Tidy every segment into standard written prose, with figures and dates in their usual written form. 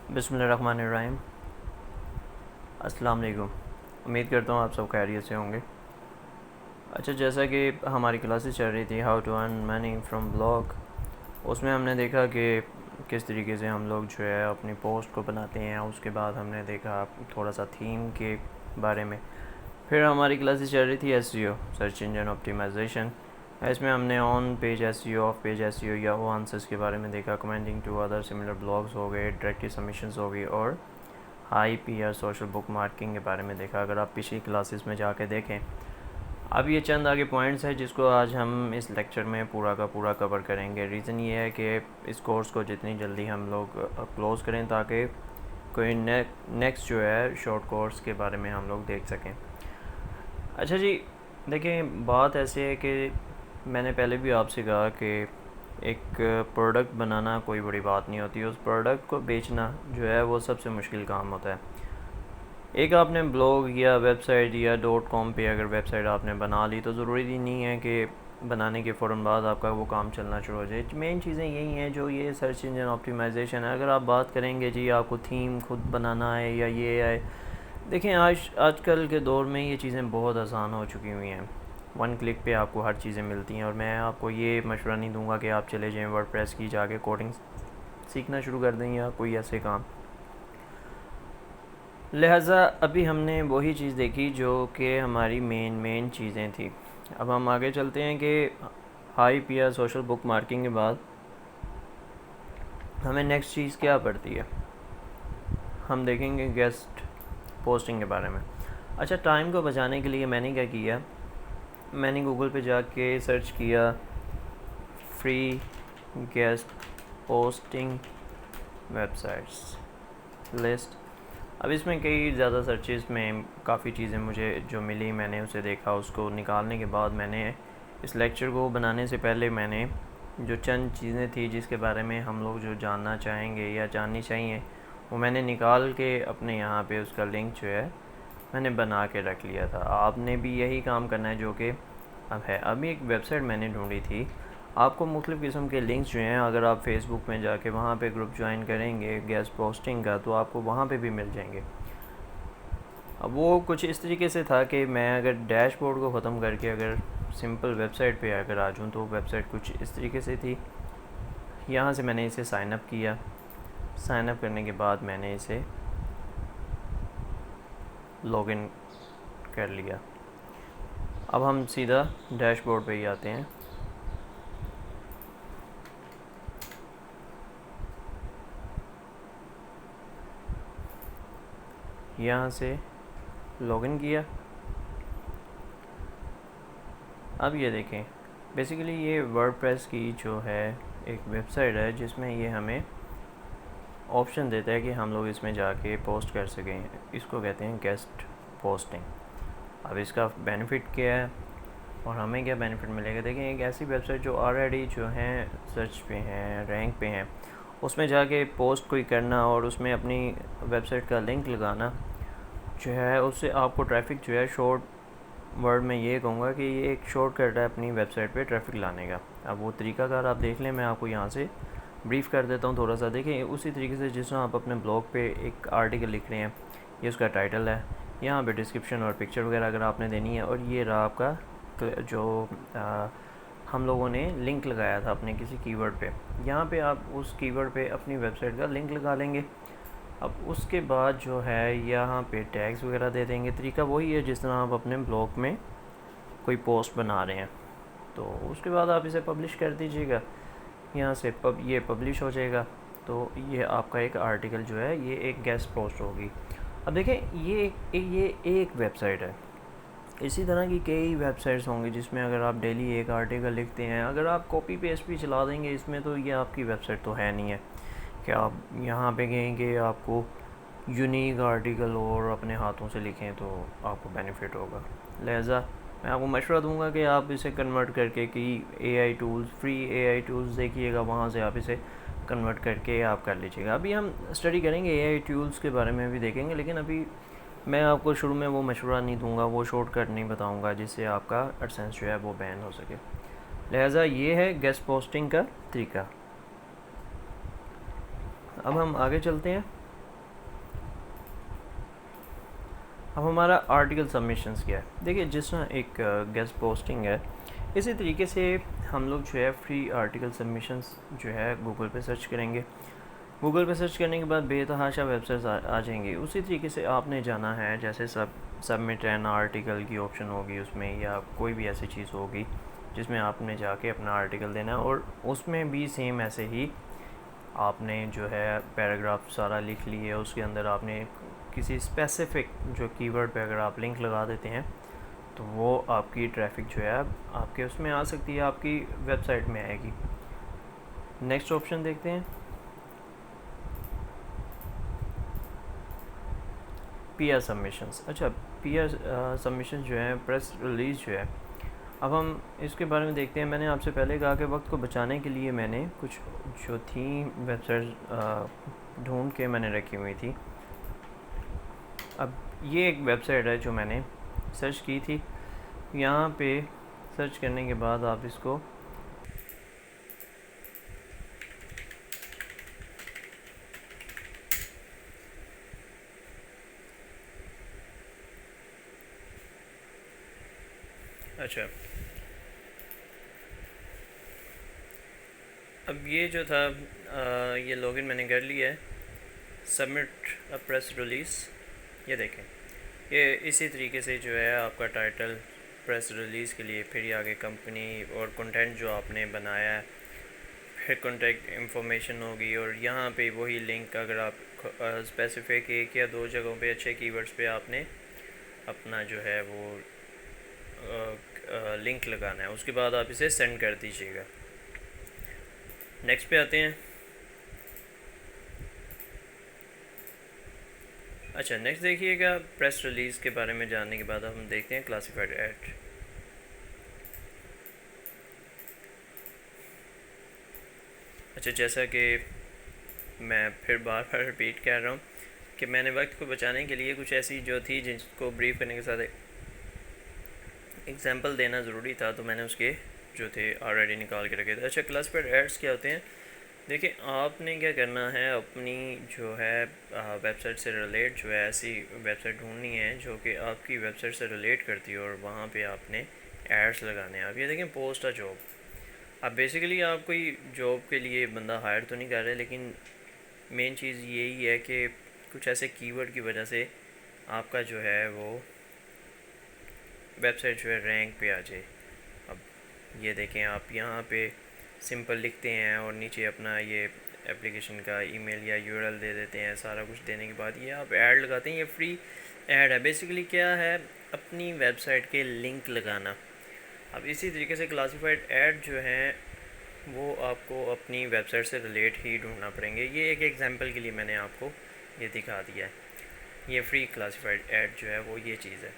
बिस्मिल्लाहिर्रहमानिर्रहीम। अस्सलाम वालेकुम। उम्मीद करता हूँ आप सब खैरियत से होंगे। अच्छा, जैसा कि हमारी क्लासेस चल रही थी how to earn money from blog, उसमें हमने देखा कि किस तरीके से हम लोग जो है अपनी पोस्ट को बनाते हैं। उसके बाद हमने देखा थोड़ा सा थीम के बारे में। फिर हमारी क्लासेस चल रही थी एसईओ, सर्च इंजन ऑप्टिमाइजेशन। इसमें हमने on page SEO, off page SEO या ओ आंसर्स के बारे में देखा। Commenting to other similar blogs हो गए, डायरेक्टली सबमिशंस हो गई और high PR social bookmarking के बारे में देखा। अगर आप पिछली क्लासेस में जाके देखें, अब ये चंद आगे पॉइंट्स हैं जिसको आज हम इस लेक्चर में पूरा का पूरा कवर करेंगे। रीज़न ये है कि इस कोर्स को जितनी जल्दी हम लोग क्लोज़ करें ताकि कोई नेक्स्ट जो है शॉर्ट कोर्स के बारे में हम लोग देख सकें। अच्छा जी, देखें, बात ऐसे है कि मैंने पहले भी आपसे कहा कि एक प्रोडक्ट बनाना कोई बड़ी बात नहीं होती, उस प्रोडक्ट को बेचना जो है वो सबसे मुश्किल काम होता है। एक आपने ब्लॉग या वेबसाइट या .com पे अगर वेबसाइट आपने बना ली तो ज़रूरी नहीं है कि बनाने के फ़ौरन बाद आपका वो काम चलना शुरू हो जाए। मेन चीज़ें यही हैं जो ये सर्च इंजन ऑप्टिमाइजेशन है। अगर आप बात करेंगे जी आपको थीम खुद बनाना है या ये है, देखें आजकल के दौर में ये चीज़ें बहुत आसान हो चुकी हुई हैं। वन क्लिक पे आपको हर चीज़ें मिलती हैं और मैं आपको ये मशवरा नहीं दूंगा कि आप चले जाएं वर्डप्रेस की जाके कोडिंग सीखना शुरू कर दें या कोई ऐसे काम। लिहाजा अभी हमने वही चीज़ देखी जो कि हमारी मेन चीज़ें थी। अब हम आगे चलते हैं कि high PR social bookmarking के बाद हमें नेक्स्ट चीज़ क्या पड़ती है। हम देखेंगे गेस्ट पोस्टिंग के बारे में। अच्छा, टाइम को बचाने के लिए मैंने क्या किया, मैंने गूगल पे जाके सर्च किया free guest posting websites list. अब इसमें कई ज़्यादा सर्चेस में काफ़ी चीज़ें मुझे जो मिली, मैंने उसे देखा। उसको निकालने के बाद मैंने इस लेक्चर को बनाने से पहले मैंने जो चंद चीज़ें थी जिसके बारे में हम लोग जो जानना चाहेंगे या जाननी चाहिए वो मैंने निकाल के अपने यहाँ पे उसका लिंक जो है मैंने बना के रख लिया था। आपने भी यही काम करना है जो कि अब है। अभी एक वेबसाइट मैंने ढूंढी थी, आपको मुख्तलिफ़ किस्म के लिंक्स जो हैं अगर आप फेसबुक में जाके वहाँ पे ग्रुप ज्वाइन करेंगे गेस्ट पोस्टिंग का तो आपको वहाँ पे भी मिल जाएंगे। अब वो कुछ इस तरीके से था कि मैं अगर डैशबोर्ड को ख़त्म करके अगर सिंपल वेबसाइट पे अगर आ जाऊँ तो वेबसाइट कुछ इस तरीके से थी। यहाँ से मैंने इसे साइन अप किया। साइन अप करने के बाद मैंने इसे लॉगिन कर लिया। अब हम सीधा डैशबोर्ड पे ही आते हैं। यहाँ से लॉगिन किया। अब ये देखें, बेसिकली ये वर्डप्रेस की जो है एक वेबसाइट है जिसमें ये हमें ऑप्शन देता है कि हम लोग इसमें जाके पोस्ट कर सकें। इसको कहते हैं गेस्ट पोस्टिंग। अब इसका बेनिफिट क्या है और हमें क्या बेनिफिट मिलेगा। देखें, एक ऐसी वेबसाइट जो ऑलरेडी जो हैं सर्च पे हैं, रैंक पे हैं, उसमें जाके पोस्ट कोई करना और उसमें अपनी वेबसाइट का लिंक लगाना जो है उससे आपको ट्रैफिक जो है, शॉर्ट वर्ड में ये कहूँगा कि ये एक शॉर्टकट है अपनी वेबसाइट पे ट्रैफिक लाने का। अब वो तरीकाकार आप देख लें, मैं आपको यहाँ से ब्रीफ़ कर देता हूँ थोड़ा सा। देखें, उसी तरीके से जिस तरह आप अपने ब्लॉग पे एक आर्टिकल लिख रहे हैं, ये उसका टाइटल है, यहाँ पे डिस्क्रिप्शन और पिक्चर वगैरह अगर आपने देनी है, और ये रहा आपका जो हम लोगों ने लिंक लगाया था अपने किसी कीवर्ड पे। यहाँ पे आप उस कीवर्ड पे अपनी वेबसाइट का लिंक लगा लेंगे। अब उसके बाद जो है यहाँ पे टैग्स वगैरह दे देंगे। तरीका वही है जिस तरह आप अपने ब्लॉग में कोई पोस्ट बना रहे हैं, तो उसके बाद आप इसे पब्लिश कर दीजिएगा। यहाँ से ये पब्लिश हो जाएगा, तो ये आपका एक आर्टिकल जो है ये एक गेस्ट पोस्ट होगी। अब देखें, ये एक वेबसाइट है, इसी तरह की कई वेबसाइट्स होंगी जिसमें अगर आप डेली एक आर्टिकल लिखते हैं, अगर आप कॉपी पेस्ट भी चला देंगे इसमें, तो ये आपकी वेबसाइट तो है नहीं है कि आप यहाँ पे कहेंगे आपको यूनिक आर्टिकल और अपने हाथों से लिखें तो आपको बेनिफिट होगा। लिहाजा मैं आपको मशवरा दूंगा कि आप इसे कन्वर्ट करके कि AI tools, free AI tools देखिएगा, वहाँ से आप इसे कन्वर्ट करके आप कर लीजिएगा। अभी हम स्टडी करेंगे एआई टूल्स के बारे में भी देखेंगे, लेकिन अभी मैं आपको शुरू में वो मशवरा नहीं दूंगा, वो शॉर्टकट नहीं बताऊंगा जिससे आपका एडसेंस जो है वो बैन हो सके। लिहाजा ये है गेस्ट पोस्टिंग का तरीका। अब हम आगे चलते हैं। अब हमारा आर्टिकल सबमिशंस क्या है। देखिए जिस तरह एक गेस्ट पोस्टिंग है, इसी तरीके से हम लोग जो है फ्री आर्टिकल सबमिशंस जो है गूगल पे सर्च करेंगे। गूगल पे सर्च करने के बाद बेतहाशा वेबसाइट्स आ जाएंगी। उसी तरीके से आपने जाना है, जैसे सबमिट एन आर्टिकल की ऑप्शन होगी उसमें, या कोई भी ऐसी चीज़ होगी जिसमें आपने जाके अपना आर्टिकल देना है, और उसमें भी सेम ऐसे ही आपने जो है पैराग्राफ सारा लिख लिए, उसके अंदर आपने किसी स्पेसिफ़िक जो कीवर्ड पे अगर आप लिंक लगा देते हैं तो वो आपकी ट्रैफिक जो है आपके उसमें आ सकती है, आपकी वेबसाइट में आएगी। नेक्स्ट ऑप्शन देखते हैं, पीआर सबमिशंस। अच्छा, पीआर सबमिशन जो है, प्रेस रिलीज़ जो है, अब हम इसके बारे में देखते हैं। मैंने आपसे पहले कहा कि वक्त को बचाने के लिए मैंने कुछ जो थी वेबसाइट ढूंढ के मैंने रखी हुई थी। अब ये एक वेबसाइट है जो मैंने सर्च की थी। यहाँ पे सर्च करने के बाद आप इसको अच्छा, अब ये जो था ये लॉगिन मैंने कर लिया है। सबमिट अ प्रेस रिलीज़, ये देखें, ये इसी तरीके से जो है आपका टाइटल प्रेस रिलीज़ के लिए, फिर ये आगे कंपनी और कंटेंट जो आपने बनाया है, फिर कॉन्टैक्ट इंफॉर्मेशन होगी, और यहाँ पे वही लिंक अगर आप स्पेसिफिक एक या दो जगहों पे अच्छे कीवर्ड्स पे आपने अपना जो है वो लिंक लगाना है, उसके बाद आप इसे सेंड कर दीजिएगा। नेक्स्ट पे आते हैं। अच्छा, नेक्स्ट देखिएगा, प्रेस रिलीज़ के बारे में जानने के बाद हम देखते हैं क्लासिफाइड ऐड। अच्छा, जैसा कि मैं फिर बार बार रिपीट कर रहा हूँ कि मैंने वक्त को बचाने के लिए कुछ ऐसी जो थी जिसको ब्रीफ करने के साथ एग्जांपल देना ज़रूरी था, तो मैंने उसके जो थे ऑलरेडी निकाल के रखे थे। अच्छा, क्लासिफाइड एड्स क्या होते हैं? देखिए, आपने क्या करना है, अपनी जो है वेबसाइट से रिलेट जो है ऐसी वेबसाइट ढूंढनी है जो कि आपकी वेबसाइट से रिलेट करती है, और वहाँ पे आपने एड्स लगाने हैं। आप ये देखें, पोस्ट अ जॉब। अब बेसिकली आप कोई जॉब के लिए बंदा हायर तो नहीं कर रहे, लेकिन मेन चीज़ यही है कि कुछ ऐसे कीवर्ड की वजह से आपका जो है वो वेबसाइट जो है रैंक पे आ जाए। अब ये देखें, आप यहाँ पे सिंपल लिखते हैं और नीचे अपना ये एप्लीकेशन का ईमेल या यूआरएल दे देते हैं। सारा कुछ देने के बाद ये आप ऐड लगाते हैं। ये फ्री ऐड है। बेसिकली क्या है, अपनी वेबसाइट के लिंक लगाना। अब इसी तरीके से क्लासिफाइड ऐड जो हैं वो आपको अपनी वेबसाइट से रिलेट ही ढूंढना पड़ेंगे। ये एक एग्जांपल के लिए मैंने आपको ये दिखा दिया है। ये फ्री क्लासिफाइड ऐड जो है वो ये चीज़ है।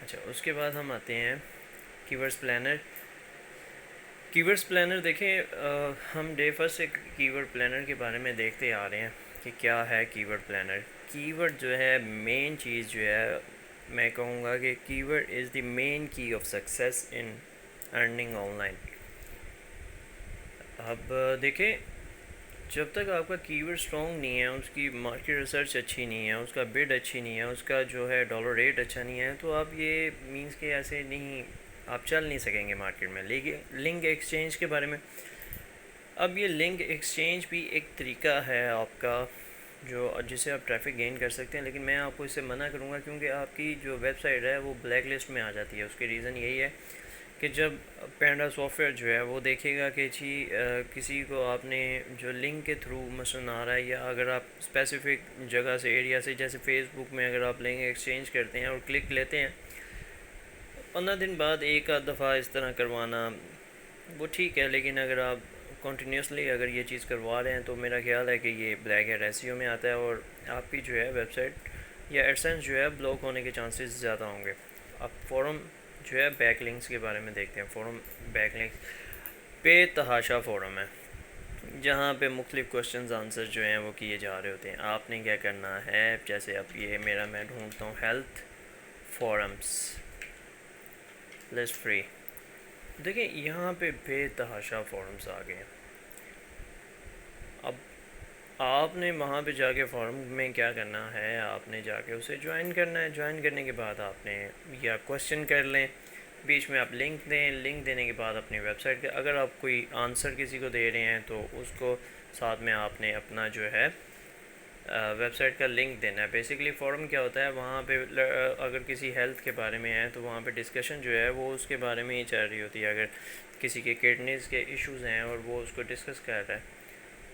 अच्छा, उसके बाद हम आते हैं कीवर्ड्स प्लानर। कीवर्ड्स प्लानर देखें, हम डे फर्स्ट से कीवर्ड प्लानर के बारे में देखते आ रहे हैं कि क्या है कीवर्ड प्लानर। कीवर्ड जो है मेन चीज़ जो है, मैं कहूँगा कि कीवर्ड इज़ द मेन की of success in earning online. अब देखें, जब तक आपका कीवर्ड स्ट्रॉन्ग नहीं है, उसकी मार्केट रिसर्च अच्छी नहीं है, उसका बिड अच्छी नहीं है, उसका जो है डॉलर रेट अच्छा नहीं है, तो आप ये मीन्स के ऐसे नहीं, आप चल नहीं सकेंगे मार्केट में। लेकिन लिंक एक्सचेंज के बारे में, अब ये लिंक एक्सचेंज भी एक तरीका है आपका जो जिससे आप ट्रैफिक गेन कर सकते हैं, लेकिन मैं आपको इससे मना करूँगा क्योंकि आपकी जो वेबसाइट है वो ब्लैक लिस्ट में आ जाती है। उसके रीज़न यही है कि जब पैंडा सॉफ्टवेयर जो है वो देखेगा कि जी किसी को आपने जो लिंक के थ्रू मसलन आ रहा है, या अगर आप स्पेसिफिक जगह से, एरिया से, जैसे फेसबुक में अगर आप लिंक एक्सचेंज करते हैं और क्लिक लेते हैं, 15 दिन बाद एक आध दफ़ा इस तरह करवाना वो ठीक है, लेकिन अगर आप कंटिन्यूसली अगर ये चीज़ करवा रहे हैं तो मेरा ख्याल है कि ये ब्लैक है, एसईओ में आता है, और आपकी जो है वेबसाइट या एडसेंस जो है ब्लॉक होने के चांसेस ज़्यादा होंगे। अब फोरम जो है बैकलिंक्स के बारे में देखते हैं। फोरम बैकलिंक्स बेतहाशा फोरम है जहाँ पे मुख्तलिफ क्वेश्चन आंसर जो हैं वो किए जा रहे होते हैं। आपने क्या करना है, जैसे अब ये मेरा मैं ढूंढता हूँ हेल्थ फोरम्स लिस्ट फ्री। देखिए, यहाँ पे बेतहाशा फोरम्स आ गए हैं। अब आपने वहाँ पे जाके फॉर्म में क्या करना है, आपने जाके उसे ज्वाइन करना है। ज्वाइन करने के बाद आपने या क्वेश्चन कर लें, बीच में आप लिंक दें। लिंक देने के बाद अपनी वेबसाइट के अगर आप कोई आंसर किसी को दे रहे हैं तो उसको साथ में आपने अपना जो है वेबसाइट का लिंक देना है। बेसिकली फॉरम क्या होता है, वहाँ पे अगर किसी हेल्थ के बारे में है तो वहाँ पे डिस्कशन जो है वो उसके बारे में ही चल रही होती है। अगर किसी के किडनीज़ के इश्यूज़ हैं और वो उसको डिस्कस कर रहा है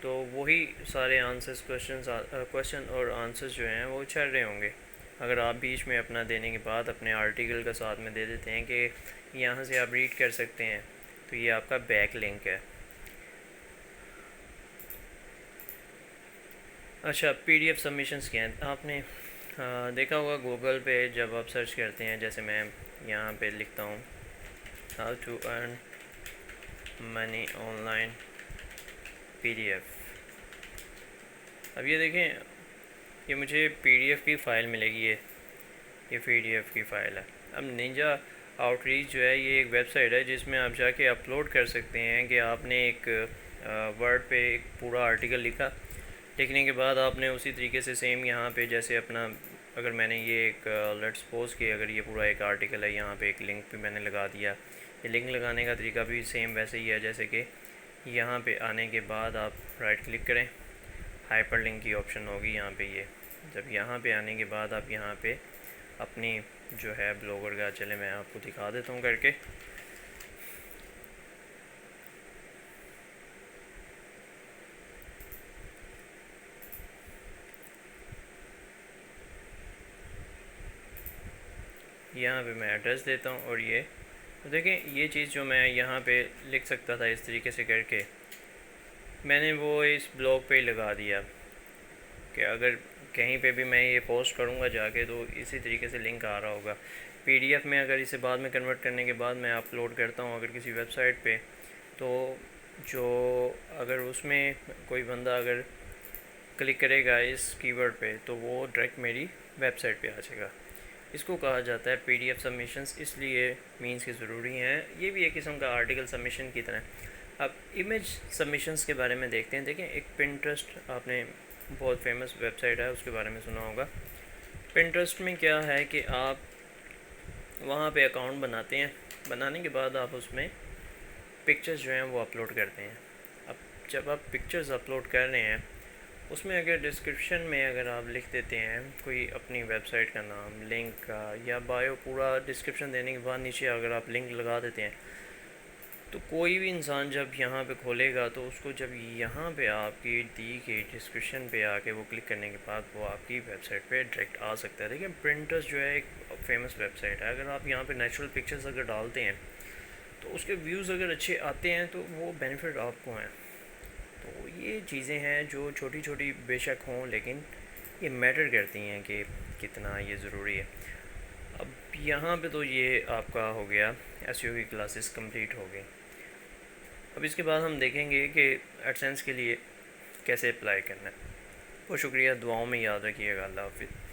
तो वही सारे आंसर्स क्वेश्चन और आंसर्स जो हैं वो चल रहे होंगे। अगर आप बीच में अपना देने के बाद अपने आर्टिकल का साथ में दे देते हैं कि यहाँ से आप रीड कर सकते हैं, तो ये आपका बैक लिंक है। अच्छा, पीडीएफ सबमिशंस क्या हैं, आपने देखा होगा गूगल पे जब आप सर्च करते हैं, जैसे मैं यहाँ पे लिखता हूँ how to earn money online PDF. अब ये देखें, ये मुझे पीडीएफ की फ़ाइल मिलेगी। ये पीडीएफ की फ़ाइल है। अब निंजा आउटरीच जो है ये एक वेबसाइट है जिसमें आप जाके अपलोड कर सकते हैं कि आपने एक वर्ड पे एक पूरा आर्टिकल लिखा। लिखने के बाद आपने उसी तरीके से सेम यहाँ पे जैसे अपना, अगर मैंने ये एक लेट्स सपोज कि अगर ये पूरा एक आर्टिकल है, यहाँ पे एक लिंक भी मैंने लगा दिया। ये लिंक लगाने का तरीका भी सेम वैसे ही है, जैसे कि यहाँ पे आने के बाद आप राइट क्लिक करें, हाइपर लिंक की ऑप्शन होगी यहाँ पे। ये जब यहाँ पे आने के बाद आप यहाँ पे अपनी जो है ब्लॉगर का, चले मैं आपको दिखा देता हूँ करके। यहाँ पे मैं एड्रेस देता हूँ और ये तो देखें, ये चीज़ जो मैं यहाँ पे लिख सकता था इस तरीके से करके, मैंने वो इस ब्लॉग पे लगा दिया कि अगर कहीं पे भी मैं ये पोस्ट करूँगा जाके तो इसी तरीके से लिंक आ रहा होगा। पीडीएफ में अगर इसे बाद में कन्वर्ट करने के बाद मैं अपलोड करता हूँ अगर किसी वेबसाइट पे, तो जो अगर उसमें कोई बंदा अगर क्लिक करेगा इस कीवर्ड पे तो वो डायरेक्ट मेरी वेबसाइट पे आ जाएगा। इसको कहा जाता है पीडीएफ सबमिशंस, इसलिए मीन्स के ज़रूरी हैं। ये भी एक किस्म का आर्टिकल सबमिशन की तरह। अब इमेज सबमिशंस के बारे में देखते हैं। देखें, एक पिंटरेस्ट, आपने बहुत फेमस वेबसाइट है उसके बारे में सुना होगा। पिंटरेस्ट में क्या है कि आप वहाँ पे अकाउंट बनाते हैं, बनाने के बाद आप उसमें पिक्चर्स जो हैं वो अपलोड करते हैं। अब जब आप पिक्चर्स अपलोड कर रहे हैं उसमें अगर डिस्क्रिप्शन में अगर आप लिख देते हैं कोई अपनी वेबसाइट का नाम, लिंक का या बायो, पूरा डिस्क्रिप्शन देने के बाद नीचे अगर आप लिंक लगा देते हैं तो कोई भी इंसान जब यहाँ पे खोलेगा तो उसको जब यहाँ पे आपकी दी गई डिस्क्रिप्शन पे आके वो क्लिक करने के बाद वो आपकी वेबसाइट पे डायरेक्ट आ सकता है। देखिए, प्रिंटर्स जो है एक फेमस वेबसाइट है। अगर आप यहाँ पे नेचुरल पिक्चर्स अगर डालते हैं तो उसके व्यूज़ अगर अच्छे आते हैं तो वो बेनिफिट आपको हैं। तो ये चीज़ें हैं जो छोटी छोटी बेशक हों, लेकिन ये मैटर करती हैं कि कितना ये ज़रूरी है। अब यहाँ पे तो ये आपका हो गया, एसईओ की क्लासेस कंप्लीट हो गई। अब इसके बाद हम देखेंगे कि एडसेंस के लिए कैसे अप्लाई करना है। बहुत शुक्रिया, दुआओं में याद रखिएगा। अल्लाह हाफिज़।